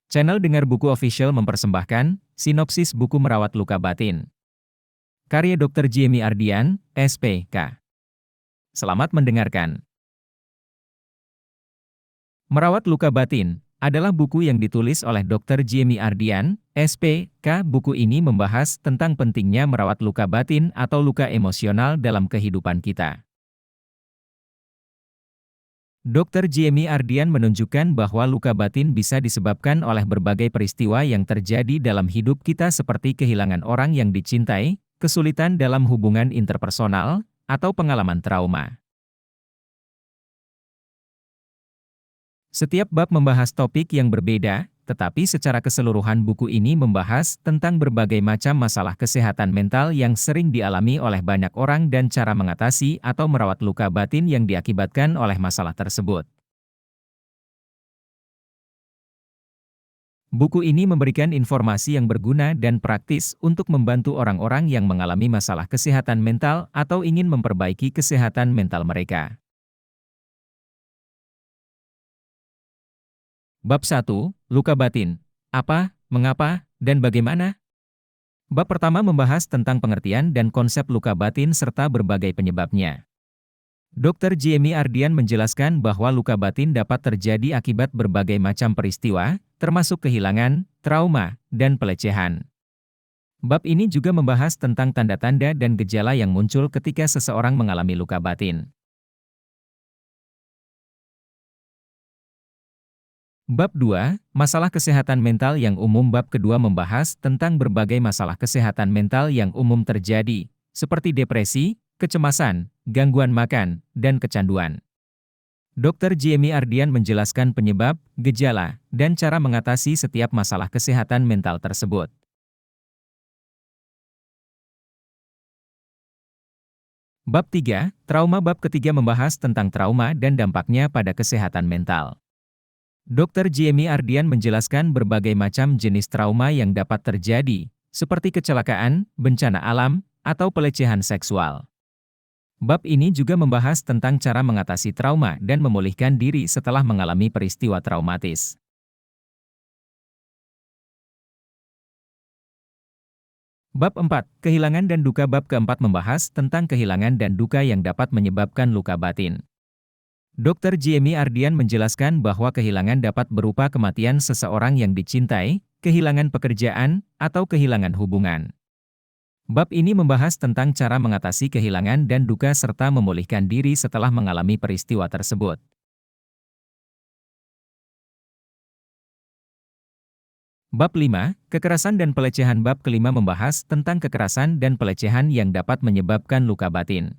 Channel Dengar Buku Official mempersembahkan sinopsis buku Merawat Luka Batin. Karya Dr. Jamie Ardian, SPK. Selamat mendengarkan. Merawat Luka Batin adalah buku yang ditulis oleh Dr. Jamie Ardian, SPK. Buku ini membahas tentang pentingnya merawat luka batin atau luka emosional dalam kehidupan kita. Dr. Jamie Ardian menunjukkan bahwa luka batin bisa disebabkan oleh berbagai peristiwa yang terjadi dalam hidup kita seperti kehilangan orang yang dicintai, kesulitan dalam hubungan interpersonal, atau pengalaman trauma. Setiap bab membahas topik yang berbeda, tetapi secara keseluruhan buku ini membahas tentang berbagai macam masalah kesehatan mental yang sering dialami oleh banyak orang dan cara mengatasi atau merawat luka batin yang diakibatkan oleh masalah tersebut. Buku ini memberikan informasi yang berguna dan praktis untuk membantu orang-orang yang mengalami masalah kesehatan mental atau ingin memperbaiki kesehatan mental mereka. Bab 1, Luka Batin. Apa, mengapa, dan bagaimana? Bab pertama membahas tentang pengertian dan konsep luka batin serta berbagai penyebabnya. Dr. Jamie Ardian menjelaskan bahwa luka batin dapat terjadi akibat berbagai macam peristiwa, termasuk kehilangan, trauma, dan pelecehan. Bab ini juga membahas tentang tanda-tanda dan gejala yang muncul ketika seseorang mengalami luka batin. Bab 2, Masalah Kesehatan Mental yang Umum. Bab kedua membahas tentang berbagai masalah kesehatan mental yang umum terjadi, seperti depresi, kecemasan, gangguan makan, dan kecanduan. Dr. Jamie Ardian menjelaskan penyebab, gejala, dan cara mengatasi setiap masalah kesehatan mental tersebut. Bab 3, Trauma. Bab ketiga membahas tentang trauma dan dampaknya pada kesehatan mental. Dr. Jamie Ardian menjelaskan berbagai macam jenis trauma yang dapat terjadi, seperti kecelakaan, bencana alam, atau pelecehan seksual. Bab ini juga membahas tentang cara mengatasi trauma dan memulihkan diri setelah mengalami peristiwa traumatis. Bab 4, Kehilangan dan Duka. Bab keempat membahas tentang kehilangan dan duka yang dapat menyebabkan luka batin. Dr. Jamie Ardian menjelaskan bahwa kehilangan dapat berupa kematian seseorang yang dicintai, kehilangan pekerjaan, atau kehilangan hubungan. Bab ini membahas tentang cara mengatasi kehilangan dan duka serta memulihkan diri setelah mengalami peristiwa tersebut. Bab 5, Kekerasan dan Pelecehan. Bab kelima membahas tentang kekerasan dan pelecehan yang dapat menyebabkan luka batin.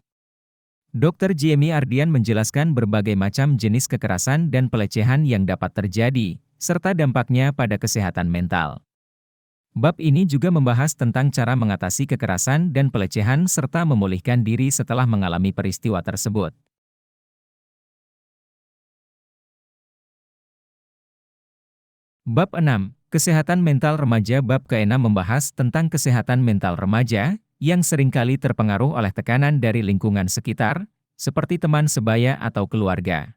Dr. Jamie Ardian menjelaskan berbagai macam jenis kekerasan dan pelecehan yang dapat terjadi, serta dampaknya pada kesehatan mental. Bab ini juga membahas tentang cara mengatasi kekerasan dan pelecehan serta memulihkan diri setelah mengalami peristiwa tersebut. Bab 6, Kesehatan Mental Remaja. Bab ke-6 membahas tentang kesehatan mental remaja, yang seringkali terpengaruh oleh tekanan dari lingkungan sekitar, seperti teman sebaya atau keluarga.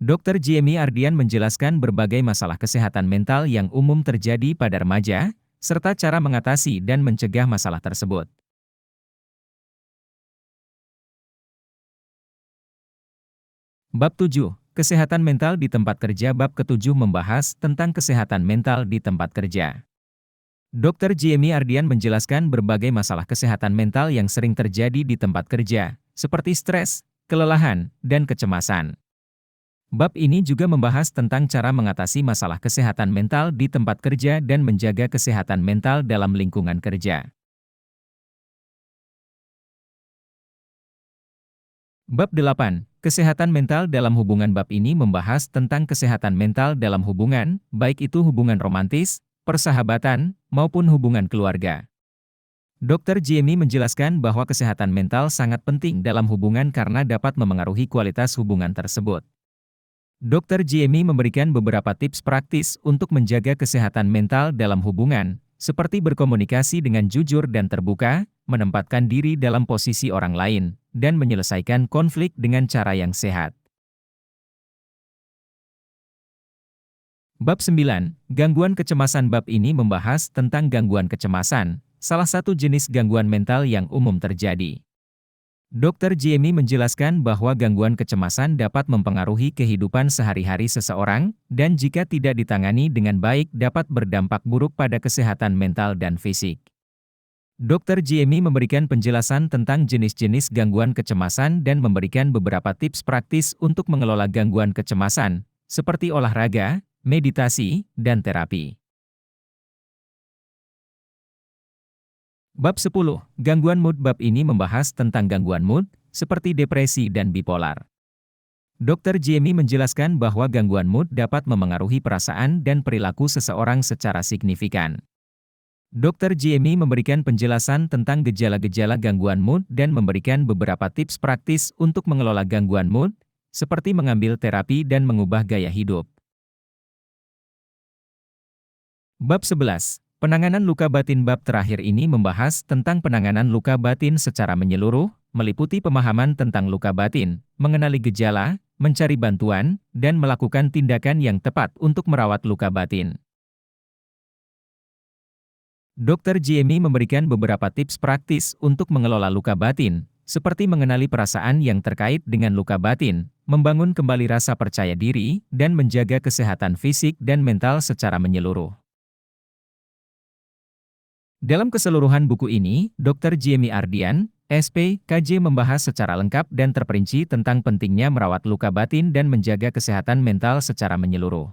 Dr. Jamie Ardian menjelaskan berbagai masalah kesehatan mental yang umum terjadi pada remaja, serta cara mengatasi dan mencegah masalah tersebut. Bab 7, Kesehatan Mental di Tempat Kerja. Bab ke-7 membahas tentang kesehatan mental di tempat kerja. Dr. Jamie Ardian menjelaskan berbagai masalah kesehatan mental yang sering terjadi di tempat kerja, seperti stres, kelelahan, dan kecemasan. Bab ini juga membahas tentang cara mengatasi masalah kesehatan mental di tempat kerja dan menjaga kesehatan mental dalam lingkungan kerja. Bab 8, Kesehatan Mental dalam Hubungan. Bab ini membahas tentang kesehatan mental dalam hubungan, baik itu hubungan romantis, persahabatan, maupun hubungan keluarga. Dr. Jamie menjelaskan bahwa kesehatan mental sangat penting dalam hubungan karena dapat memengaruhi kualitas hubungan tersebut. Dr. Jamie memberikan beberapa tips praktis untuk menjaga kesehatan mental dalam hubungan, seperti berkomunikasi dengan jujur dan terbuka, menempatkan diri dalam posisi orang lain, dan menyelesaikan konflik dengan cara yang sehat. Bab 9, Gangguan Kecemasan. Bab ini membahas tentang gangguan kecemasan, salah satu jenis gangguan mental yang umum terjadi. Dr. Jamie menjelaskan bahwa gangguan kecemasan dapat mempengaruhi kehidupan sehari-hari seseorang, dan jika tidak ditangani dengan baik dapat berdampak buruk pada kesehatan mental dan fisik. Dr. Jamie memberikan penjelasan tentang jenis-jenis gangguan kecemasan dan memberikan beberapa tips praktis untuk mengelola gangguan kecemasan, seperti olahraga, meditasi, dan terapi. Bab 10, Gangguan Mood. Bab ini membahas tentang gangguan mood, seperti depresi dan bipolar. Dr. Jamie menjelaskan bahwa gangguan mood dapat memengaruhi perasaan dan perilaku seseorang secara signifikan. Dr. Jamie memberikan penjelasan tentang gejala-gejala gangguan mood dan memberikan beberapa tips praktis untuk mengelola gangguan mood, seperti mengambil terapi dan mengubah gaya hidup. Bab 11, Penanganan Luka Batin. Bab terakhir ini membahas tentang penanganan luka batin secara menyeluruh, meliputi pemahaman tentang luka batin, mengenali gejala, mencari bantuan, dan melakukan tindakan yang tepat untuk merawat luka batin. Dr. Jamie memberikan beberapa tips praktis untuk mengelola luka batin, seperti mengenali perasaan yang terkait dengan luka batin, membangun kembali rasa percaya diri, dan menjaga kesehatan fisik dan mental secara menyeluruh. Dalam keseluruhan buku ini, Dr. Jamie Ardian, SPKJ membahas secara lengkap dan terperinci tentang pentingnya merawat luka batin dan menjaga kesehatan mental secara menyeluruh.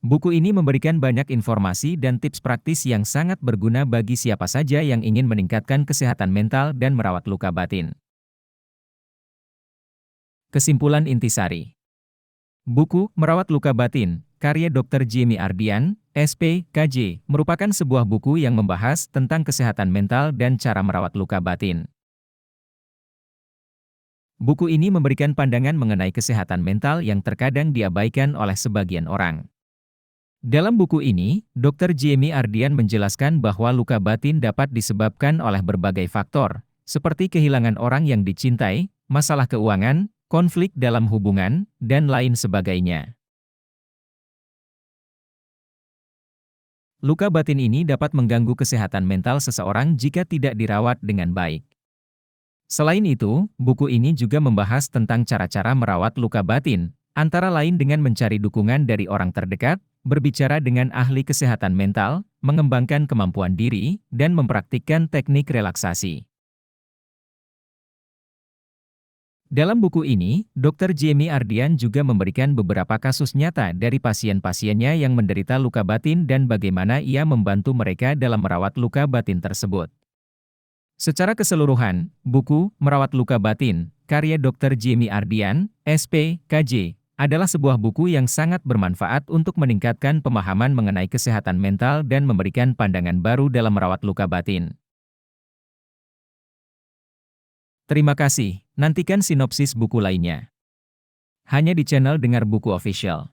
Buku ini memberikan banyak informasi dan tips praktis yang sangat berguna bagi siapa saja yang ingin meningkatkan kesehatan mental dan merawat luka batin. Kesimpulan intisari. Buku Merawat Luka Batin, karya Dr. Jamie Ardian, SPKJ, merupakan sebuah buku yang membahas tentang kesehatan mental dan cara merawat luka batin. Buku ini memberikan pandangan mengenai kesehatan mental yang terkadang diabaikan oleh sebagian orang. Dalam buku ini, Dr. Jamie Ardian menjelaskan bahwa luka batin dapat disebabkan oleh berbagai faktor, seperti kehilangan orang yang dicintai, masalah keuangan, konflik dalam hubungan, dan lain sebagainya. Luka batin ini dapat mengganggu kesehatan mental seseorang jika tidak dirawat dengan baik. Selain itu, buku ini juga membahas tentang cara-cara merawat luka batin, antara lain dengan mencari dukungan dari orang terdekat, berbicara dengan ahli kesehatan mental, mengembangkan kemampuan diri, dan mempraktikkan teknik relaksasi. Dalam buku ini, Dr. Jamie Ardian juga memberikan beberapa kasus nyata dari pasien-pasiennya yang menderita luka batin dan bagaimana ia membantu mereka dalam merawat luka batin tersebut. Secara keseluruhan, buku Merawat Luka Batin, karya Dr. Jamie Ardian, SPKJ, adalah sebuah buku yang sangat bermanfaat untuk meningkatkan pemahaman mengenai kesehatan mental dan memberikan pandangan baru dalam merawat luka batin. Terima kasih, nantikan sinopsis buku lainnya. Hanya di channel Dengar Buku Official.